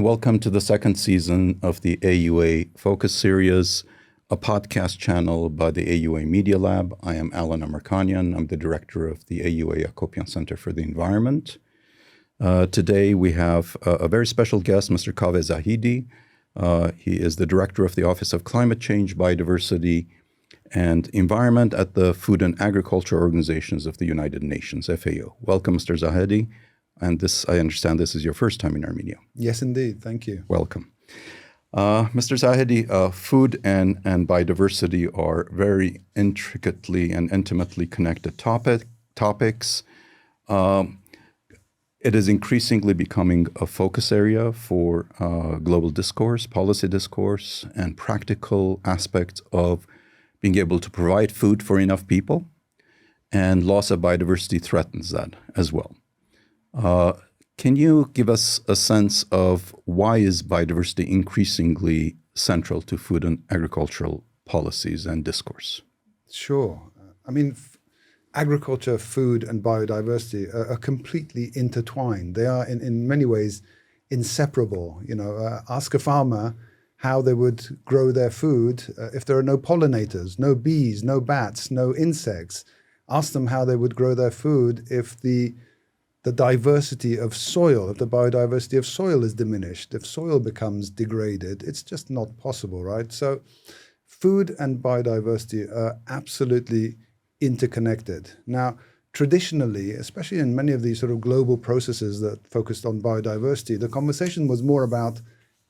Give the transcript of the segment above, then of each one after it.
and welcome to the second season of the AUA Focus Series, a podcast channel by the AUA Media Lab. I am Alen Amirkhanian. I'm the director of the AUA Acopian Center for the Environment. Today we have a very special guest, Mr. Kaveh Zahedi. He is the director of the Office of Climate Change, Biodiversity and Environment at the Food and Agriculture Organizations of the United Nations, FAO. Welcome, Mr. Zahedi. And I understand this is your first time in Armenia. Yes, indeed. Thank you. Welcome. Mr. Zahedi, food and biodiversity are very intricately and intimately connected topics. It is increasingly becoming a focus area for global discourse, policy discourse, and practical aspects of being able to provide food for enough people. And loss of biodiversity threatens that as well. Can you give us a sense of why is biodiversity increasingly central to food and agricultural policies and discourse? Sure. I mean, agriculture, food, and biodiversity are completely intertwined. They are, in many ways, inseparable. Ask a farmer how they would grow their food if there are no pollinators, no bees, no bats, no insects. Ask them how they would grow their food if the diversity of soil, if the biodiversity of soil is diminished, if soil becomes degraded. It's just not possible, right? So food and biodiversity are absolutely interconnected. Now, traditionally, especially in many of these sort of global processes that focused on biodiversity, the conversation was more about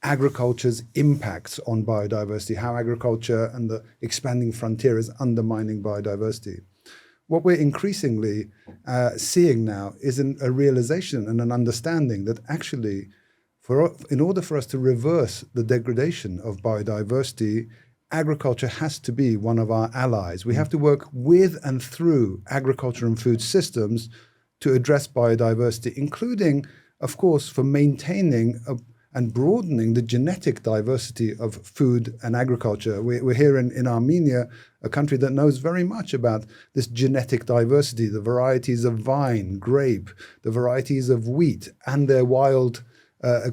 agriculture's impacts on biodiversity, how agriculture and the expanding frontier is undermining biodiversity. What we're increasingly seeing now is a realization and an understanding that actually, in order for us to reverse the degradation of biodiversity, agriculture has to be one of our allies. We have to work with and through agriculture and food systems to address biodiversity, including, of course, for maintaining and broadening the genetic diversity of food and agriculture. We're here in Armenia, a country that knows very much about this genetic diversity, the varieties of vine, grape, the varieties of wheat, and their wild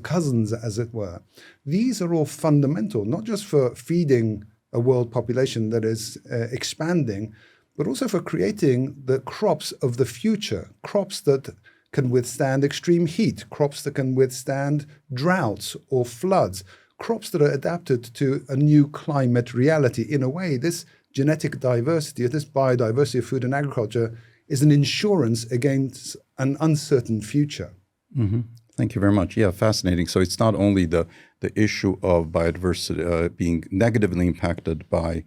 cousins, as it were. These are all fundamental, not just for feeding a world population that is expanding, but also for creating the crops of the future, crops that can withstand extreme heat, crops that can withstand droughts or floods, crops that are adapted to a new climate reality. In a way, this genetic diversity, this biodiversity of food and agriculture is an insurance against an uncertain future. Mm-hmm. Thank you very much. Yeah, fascinating. So it's not only the issue of biodiversity being negatively impacted by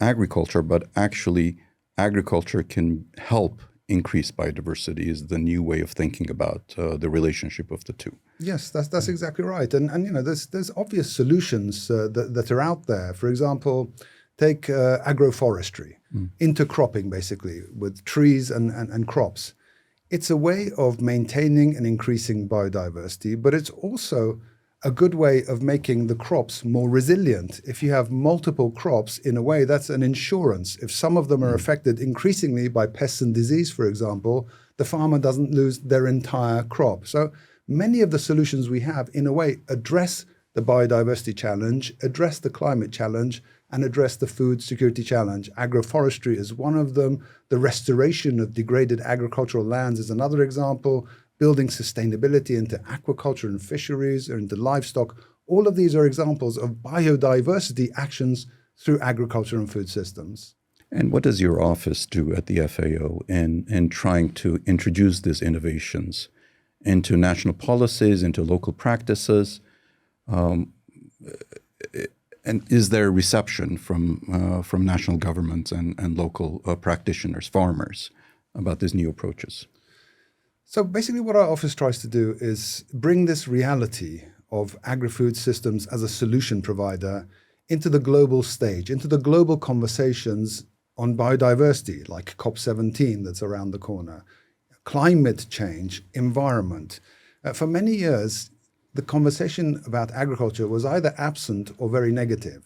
agriculture, but actually agriculture can help increase biodiversity is the new way of thinking about the relationship of the two. Yes, that's exactly right. And there's obvious solutions that are out there. For example, take agroforestry, intercropping basically with trees and crops. It's a way of maintaining and increasing biodiversity, but it's also a good way of making the crops more resilient. If you have multiple crops, in a way, that's an insurance. If some of them are affected increasingly by pests and disease, for example, the farmer doesn't lose their entire crop. So many of the solutions we have, in a way, address the biodiversity challenge, address the climate challenge, and address the food security challenge. Agroforestry is one of them. The restoration of degraded agricultural lands is another example. Building sustainability into aquaculture and fisheries or into livestock. All of these are examples of biodiversity actions through agriculture and food systems. And what does your office do at the FAO in trying to introduce these innovations into national policies, into local practices? And is there reception from national governments and local practitioners, farmers, about these new approaches? So basically what our office tries to do is bring this reality of agri-food systems as a solution provider into the global stage, into the global conversations on biodiversity, like COP17 that's around the corner, climate change, environment. For many years, the conversation about agriculture was either absent or very negative.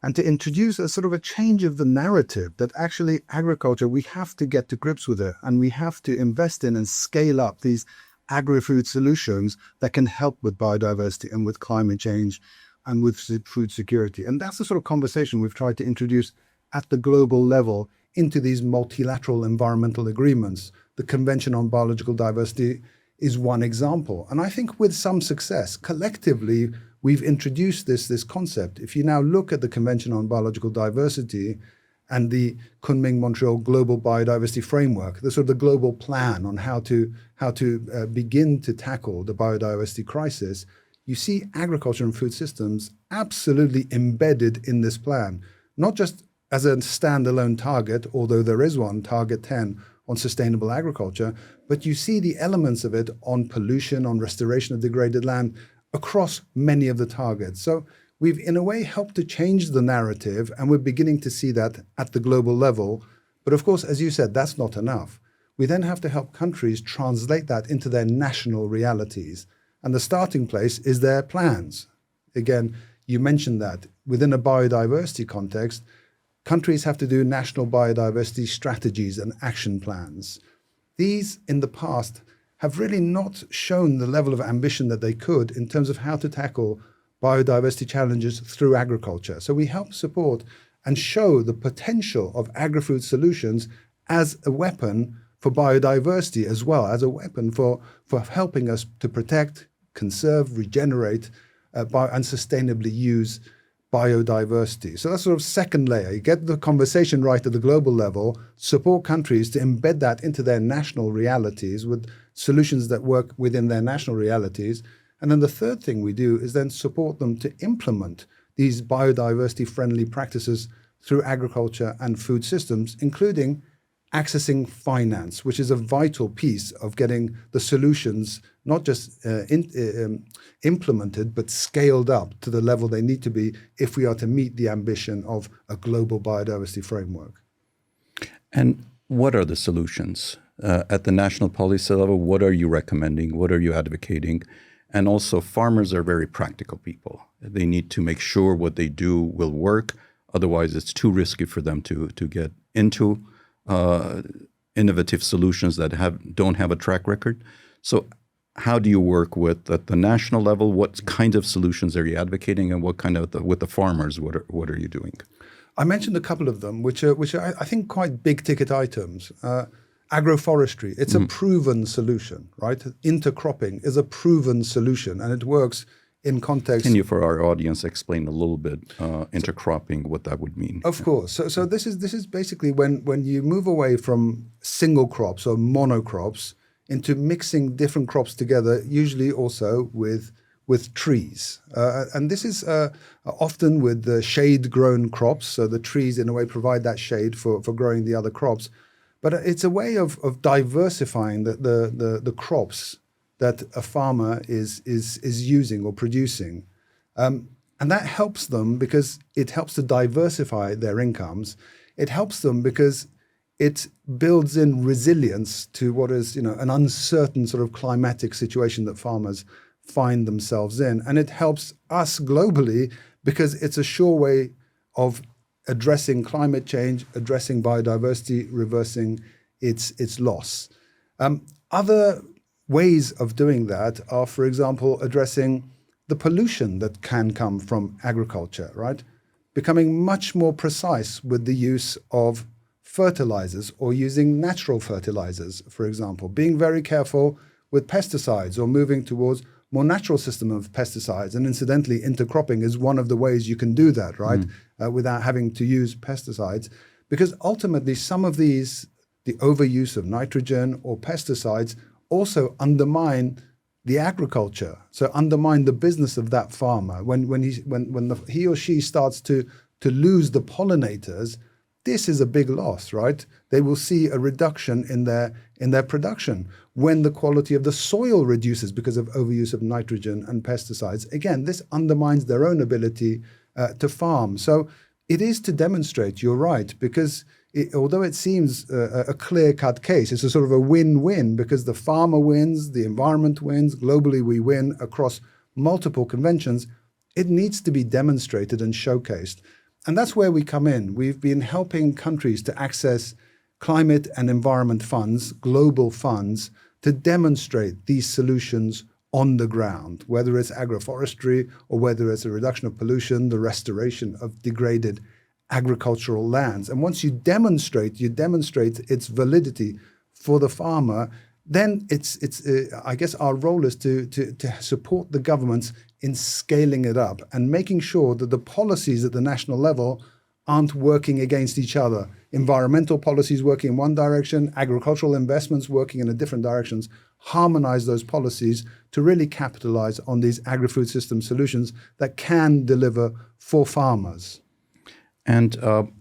And to introduce a sort of a change of the narrative that actually agriculture, we have to get to grips with it and we have to invest in and scale up these agri-food solutions that can help with biodiversity and with climate change and with food security. And that's the sort of conversation we've tried to introduce at the global level into these multilateral environmental agreements. The Convention on Biological Diversity is one example. And I think with some success, collectively, we've introduced this concept. If you now look at the Convention on Biological Diversity and the Kunming-Montreal Global Biodiversity Framework, the sort of the global plan on how to begin to tackle the biodiversity crisis, you see agriculture and food systems absolutely embedded in this plan, not just as a standalone target, although there is one, Target 10, on sustainable agriculture, but you see the elements of it on pollution, on restoration of degraded land, across many of the targets. So we've, in a way, helped to change the narrative, and we're beginning to see that at the global level. But of course, as you said, that's not enough. We then have to help countries translate that into their national realities. And the starting place is their plans. Again, you mentioned that within a biodiversity context, countries have to do national biodiversity strategies and action plans. These, in the past, have really not shown the level of ambition that they could in terms of how to tackle biodiversity challenges through agriculture. So we help support and show the potential of agri-food solutions as a weapon for biodiversity, as well as a weapon for helping us to protect, conserve, regenerate, and sustainably use biodiversity. So that's sort of second layer. You get the conversation right at the global level, support countries to embed that into their national realities with solutions that work within their national realities. And then the third thing we do is then support them to implement these biodiversity-friendly practices through agriculture and food systems, including accessing finance, which is a vital piece of getting the solutions not just implemented, but scaled up to the level they need to be if we are to meet the ambition of a global biodiversity framework. And what are the solutions? At the national policy level, what are you recommending? What are you advocating? And also, farmers are very practical people. They need to make sure what they do will work. Otherwise, it's too risky for them to get into innovative solutions that don't have a track record. So how do you work with at the national level? What kind of solutions are you advocating, and what kind of with the farmers? What are you doing? I mentioned a couple of them, which are I think quite big ticket items. Agroforestry, it's a proven solution, right? Intercropping is a proven solution, and it works in context. Can you, for our audience, explain a little bit intercropping, what that would mean? Of course. So this is basically when you move away from single crops or monocrops into mixing different crops together, usually also with trees. And this is often with the shade-grown crops. So the trees, in a way, provide that shade for growing the other crops. But it's a way of diversifying the crops that a farmer is using or producing. And that helps them because it helps to diversify their incomes. It helps them because it builds in resilience to what is, an uncertain sort of climatic situation that farmers find themselves in. And it helps us globally because it's a sure way of addressing climate change, addressing biodiversity, reversing its loss. Other ways of doing that are, for example, addressing the pollution that can come from agriculture, right? Becoming much more precise with the use of fertilizers or using natural fertilizers, for example, being very careful with pesticides or moving towards more natural system of pesticides. And incidentally, intercropping is one of the ways you can do that, right? Without having to use pesticides. Because ultimately, some of these, the overuse of nitrogen or pesticides also undermine the agriculture, so undermine the business of that farmer. When he or she starts to lose the pollinators, this is a big loss, right? They will see a reduction in their production. When the quality of the soil reduces because of overuse of nitrogen and pesticides, again, this undermines their own ability to farm. So it is to demonstrate, you're right, because although it seems a clear-cut case, it's a sort of a win-win because the farmer wins, the environment wins, globally we win across multiple conventions. It needs to be demonstrated and showcased. And that's where we come in. We've been helping countries to access climate and environment funds, global funds, to demonstrate these solutions on the ground, whether it's agroforestry or whether it's a reduction of pollution, the restoration of degraded agricultural lands. And once you demonstrate its validity for the farmer, then I guess our role is to support the governments in scaling it up and making sure that the policies at the national level aren't working against each other. Environmental policies working in one direction, agricultural investments working in a different directions. Harmonize those policies to really capitalize on these agri-food system solutions that can deliver for farmers. And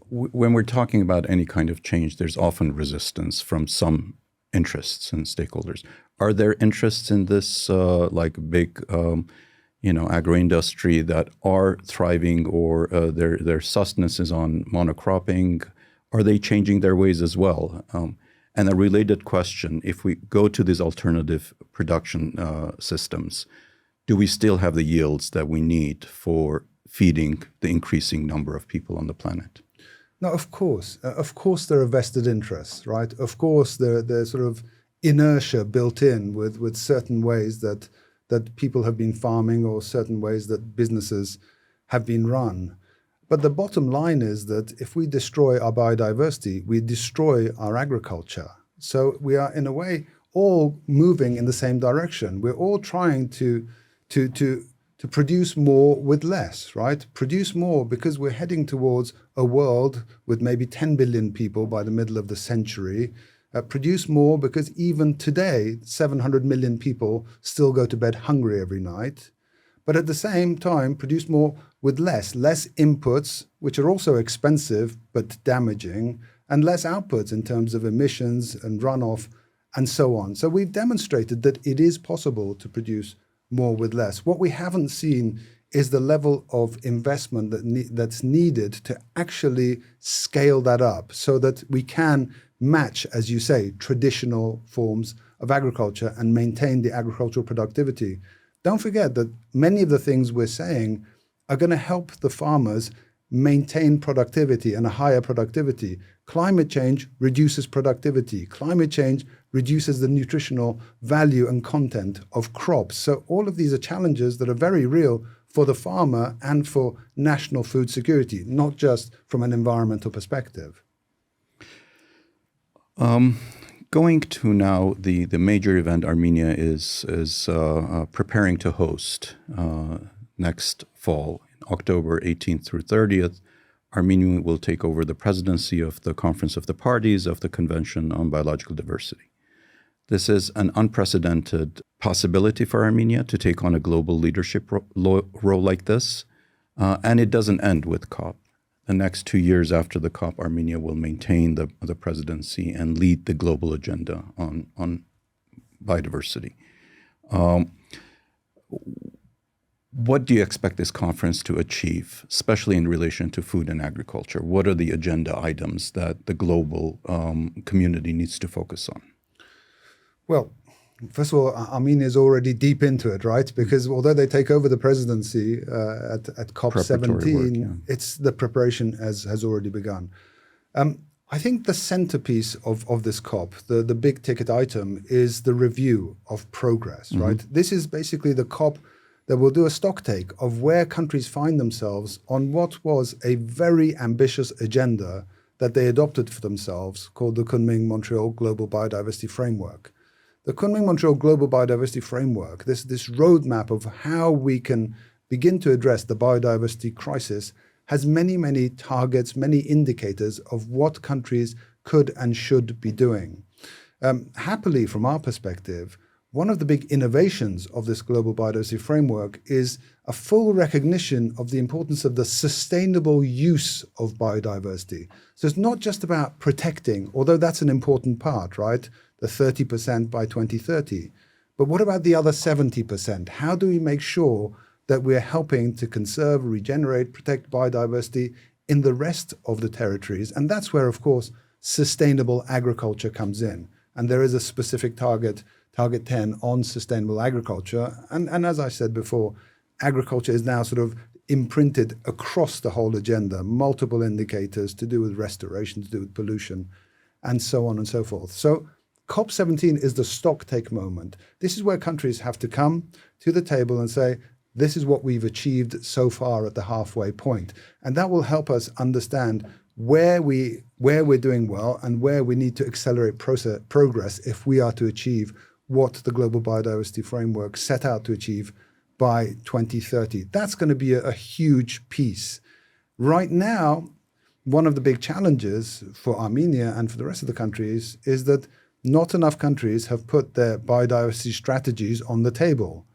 when we're talking about any kind of change, there's often resistance from some interests and stakeholders. Are there interests in this like big agro-industry that are thriving, or their sustenance is on monocropping? Are they changing their ways as well? And a related question, if we go to these alternative production systems, do we still have the yields that we need for feeding the increasing number of people on the planet? No, of course. There are vested interests, right? Of course, there's sort of inertia built in with certain ways that people have been farming or certain ways that businesses have been run. But the bottom line is that if we destroy our biodiversity, we destroy our agriculture. So we are, in a way, all moving in the same direction. We're all trying to produce more with less, right? Produce more because we're heading towards a world with maybe 10 billion people by the middle of the century. Produce more because even today, 700 million people still go to bed hungry every night. But at the same time, produce more with less inputs, which are also expensive but damaging, and less outputs in terms of emissions and runoff and so on. So we've demonstrated that it is possible to produce more with less. What we haven't seen is the level of investment that's needed to actually scale that up so that we can match, as you say, traditional forms of agriculture and maintain the agricultural productivity. Don't forget that many of the things we're saying are going to help the farmers maintain productivity and a higher productivity. Climate change reduces productivity. Climate change reduces the nutritional value and content of crops. So all of these are challenges that are very real for the farmer and for national food security, not just from an environmental perspective. Going to now the major event Armenia is preparing to host next fall, October 18th through 30th. Armenia will take over the presidency of the Conference of the Parties of the Convention on Biological Diversity. This is an unprecedented possibility for Armenia to take on a global leadership role like this, and it doesn't end with COP. The next 2 years after the COP, Armenia will maintain the presidency and lead the global agenda on biodiversity. What do you expect this conference to achieve, especially in relation to food and agriculture? What are the agenda items that the global community needs to focus on? Well, first of all, Armenia is already deep into it, right? Because although they take over the presidency at COP17, it's the preparation has already begun. I think the centerpiece of this COP, the big ticket item, is the review of progress, right? This is basically the COP that will do a stock take of where countries find themselves on what was a very ambitious agenda that they adopted for themselves called the Kunming-Montreal Global Biodiversity Framework. The Kunming-Montreal Global Biodiversity Framework, this roadmap of how we can begin to address the biodiversity crisis, has many, many targets, many indicators of what countries could and should be doing. Happily, from our perspective, one of the big innovations of this Global Biodiversity Framework is a full recognition of the importance of the sustainable use of biodiversity. So it's not just about protecting, although that's an important part, right? The 30% by 2030. But what about the other 70%? How do we make sure that we're helping to conserve, regenerate, protect biodiversity in the rest of the territories? And that's where, of course, sustainable agriculture comes in. And there is a specific target 10 on sustainable agriculture. And as I said before, agriculture is now sort of imprinted across the whole agenda, multiple indicators to do with restoration, to do with pollution, and so on and so forth. So COP17 is the stock take moment. This is where countries have to come to the table and say, this is what we've achieved so far at the halfway point. And that will help us understand where we're doing well and where we need to accelerate progress if we are to achieve what the Global Biodiversity Framework set out to achieve by 2030. That's going to be a huge piece. Right now, one of the big challenges for Armenia and for the rest of the countries is that not enough countries have put their biodiversity strategies on the table.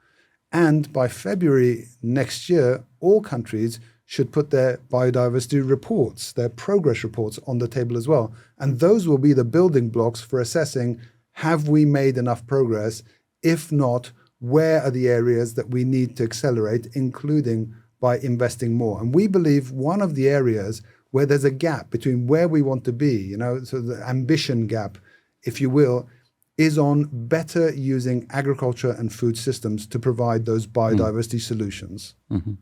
And by February next year, all countries should put their biodiversity reports, their progress reports on the table as well. And those will be the building blocks for assessing, have we made enough progress? If not, where are the areas that we need to accelerate, including by investing more? And we believe one of the areas where there's a gap between where we want to be, so the ambition gap, if you will, is on better using agriculture and food systems to provide those biodiversity solutions. Mm-hmm.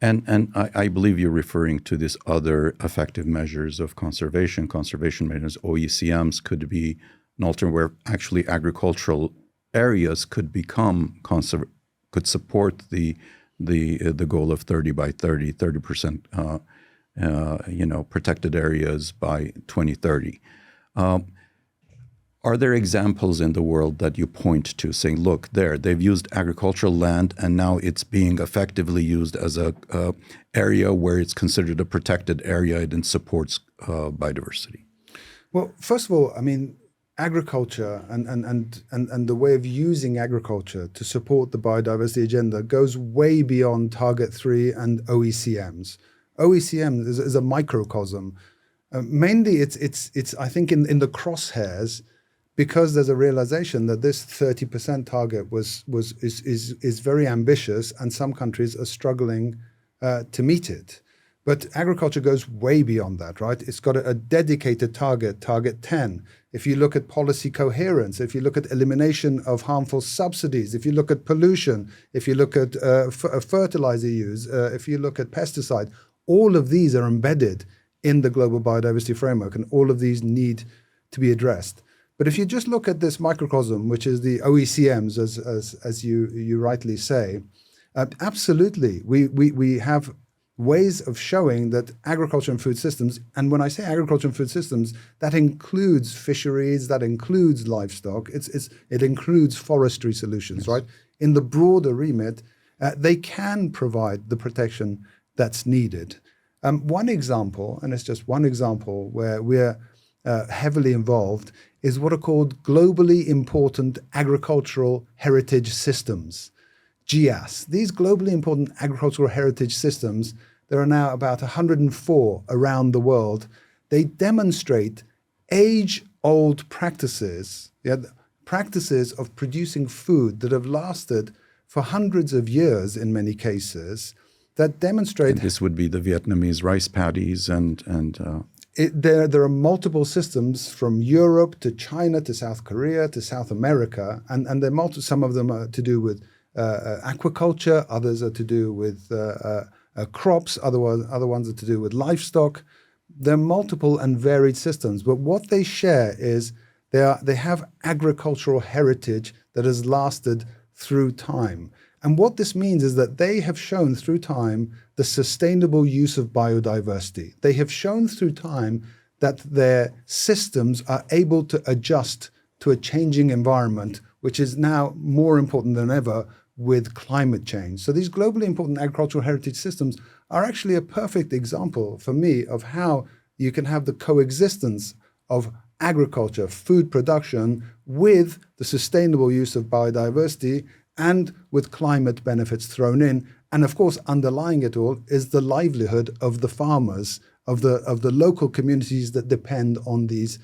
And I believe you're referring to these other effective measures of conservation measures. OECMs could be an alternative where actually agricultural areas could become could support the goal of 30 by 30% protected areas by 2030. Are there examples in the world that you point to saying, look, they've used agricultural land and now it's being effectively used as a area where it's considered a protected area and supports biodiversity? Well, first of all, I mean, agriculture and the way of using agriculture to support the biodiversity agenda goes way beyond Target 3 and OECMs. OECM is a microcosm. Mainly, it's I think in the crosshairs, because there's a realization that this 30% target is very ambitious, and some countries are struggling to meet it. But agriculture goes way beyond that, right? It's got a dedicated target 10. If you look at policy coherence, if you look at elimination of harmful subsidies, if you look at pollution, if you look at fertilizer use, if you look at pesticide, all of these are embedded in the Global Biodiversity Framework, and all of these need to be addressed. But if you just look at this microcosm, which is the OECMs, as you rightly say, absolutely, we have ways of showing that agriculture and food systems, and when I say agriculture and food systems, that includes fisheries, that includes livestock, it includes forestry solutions, yes. Right? In the broader remit, they can provide the protection that's needed. One example, and it's just one example where we're heavily involved, is what are called globally important agricultural heritage systems, GIAS. These globally important agricultural heritage systems, there are now about 104 around the world. They demonstrate age-old practices, practices of producing food that have lasted for hundreds of years in many cases, that demonstrate... And this would be the Vietnamese rice paddies There are multiple systems from Europe to China to South Korea to South America, and some of them are to do with aquaculture, others are to do with crops, other ones are to do with livestock. They're multiple and varied systems, but what they share is they have agricultural heritage that has lasted through time. And what this means is that they have shown through time the sustainable use of biodiversity. They have shown through time that their systems are able to adjust to a changing environment, which is now more important than ever with climate change. So these globally important agricultural heritage systems are actually a perfect example for me of how you can have the coexistence of agriculture, food production, with the sustainable use of biodiversity and with climate benefits thrown in. And of course, underlying it all is the livelihood of the farmers, of the local communities that depend on these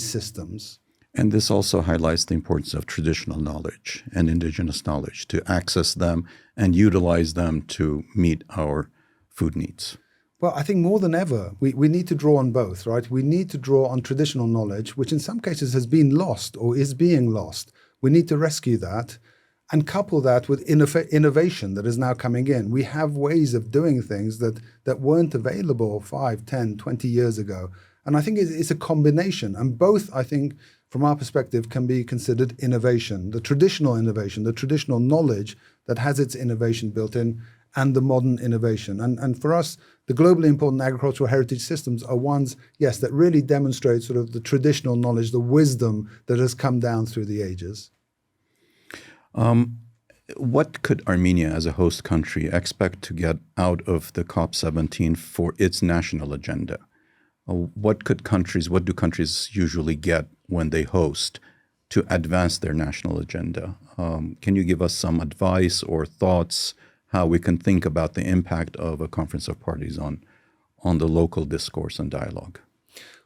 systems. And this also highlights the importance of traditional knowledge and indigenous knowledge, to access them and utilize them to meet our food needs. Well, I think more than ever, we need to draw on both, right? We need to draw on traditional knowledge, which in some cases has been lost or is being lost. We need to rescue that and couple that with innovation that is now coming in. We have ways of doing things that weren't available 5, 10, 20 years ago. And I think it's a combination. And both, I think, from our perspective, can be considered innovation, the traditional knowledge that has its innovation built in, and the modern innovation. And for us, the globally important agricultural heritage systems are ones, yes, that really demonstrate sort of the traditional knowledge, the wisdom that has come down through the ages. What could Armenia as a host country expect to get out of the COP17 for its national agenda? What do countries usually get when they host to advance their national agenda? Can you give us some advice or thoughts how we can think about the impact of a conference of parties on the local discourse and dialogue?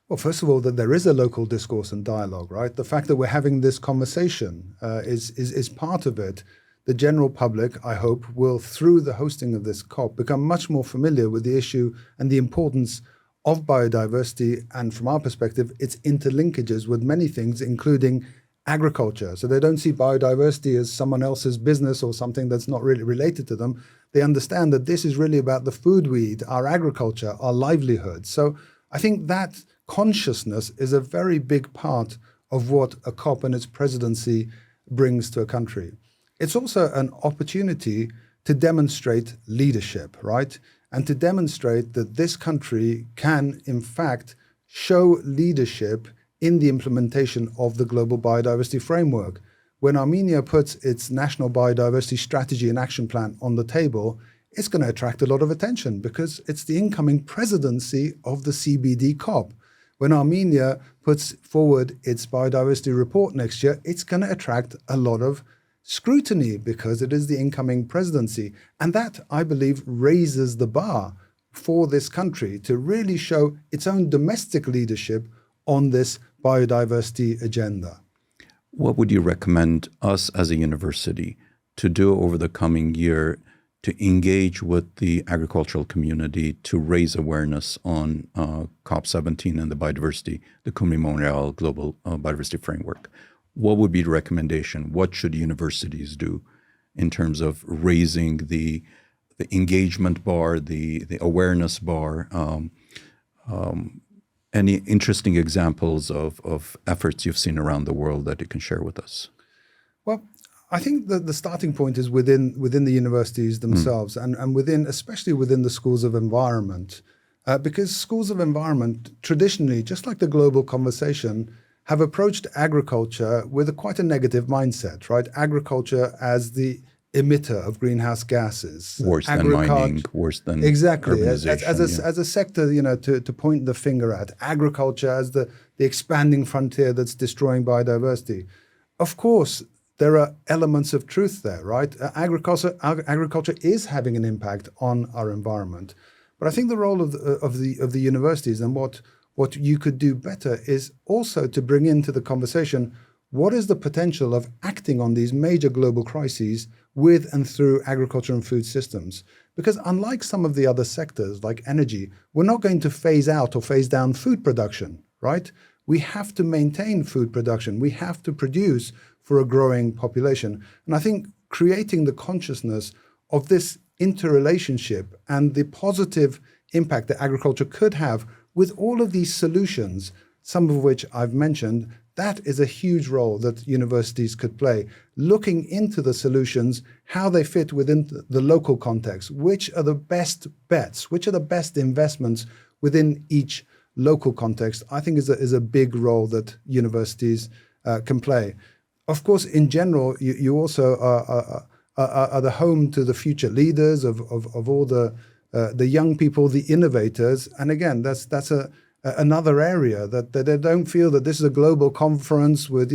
Well, first of all, that there is a local discourse and dialogue, right? The fact that we're having this conversation is part of it. The general public, I hope, will, through the hosting of this COP, become much more familiar with the issue and the importance of biodiversity, and from our perspective, its interlinkages with many things, including agriculture. So they don't see biodiversity as someone else's business or something that's not really related to them. They understand that this is really about the food we eat, our agriculture, our livelihood. So I think that consciousness is a very big part of what a COP and its presidency brings to a country. It's also an opportunity to demonstrate leadership, right? And to demonstrate that this country can, in fact, show leadership in the implementation of the global biodiversity framework. When Armenia puts its national biodiversity strategy and action plan on the table, it's going to attract a lot of attention because it's the incoming presidency of the CBD COP. When Armenia puts forward its biodiversity report next year, it's going to attract a lot of scrutiny because it is the incoming presidency. And that, I believe, raises the bar for this country to really show its own domestic leadership on this biodiversity agenda. What would you recommend us as a university to do over the coming year to engage with the agricultural community to raise awareness on COP17 and the biodiversity, the Cumbre Global Biodiversity Framework? What would be the recommendation? What should universities do in terms of raising the engagement bar, the awareness bar? Any interesting examples of efforts you've seen around the world that you can share with us? Well, I think that the starting point is within the universities themselves and especially within the schools of environment, because schools of environment traditionally, just like the global conversation, have approached agriculture with quite a negative mindset, right? Agriculture as the emitter of greenhouse gases. Worse than mining, worse than exactly. urbanization. As a sector, to point the finger at. Agriculture as the expanding frontier that's destroying biodiversity. Of course, there are elements of truth there, right? Agriculture is having an impact on our environment. But I think the role of the universities and what you could do better is also to bring into the conversation what is the potential of acting on these major global crises with and through agriculture and food systems? Because unlike some of the other sectors like energy, we're not going to phase out or phase down food production, right? We have to maintain food production. We have to produce for a growing population. And I think creating the consciousness of this interrelationship and the positive impact that agriculture could have with all of these solutions, some of which I've mentioned, that is a huge role that universities could play, looking into the solutions, how they fit within the local context, which are the best bets, which are the best investments within each local context, I think is a big role that universities can play. Of course, in general, you also are the home to the future leaders of all the young people, the innovators. And again, that's another area that they don't feel that this is a global conference with,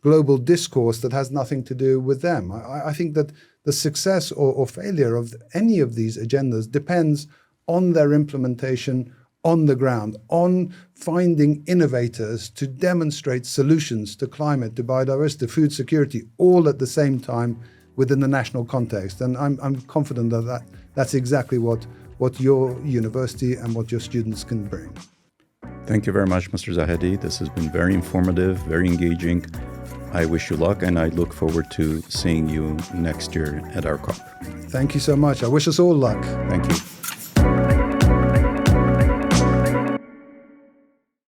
global discourse that has nothing to do with them. I think that the success or failure of any of these agendas depends on their implementation on the ground, on finding innovators to demonstrate solutions to climate, to biodiversity, to food security, all at the same time within the national context. And I'm confident that that's exactly what your university and what your students can bring. Thank you very much, Mr. Zahedi. This has been very informative, very engaging. I wish you luck, and I look forward to seeing you next year at our COP. Thank you so much. I wish us all luck. Thank you.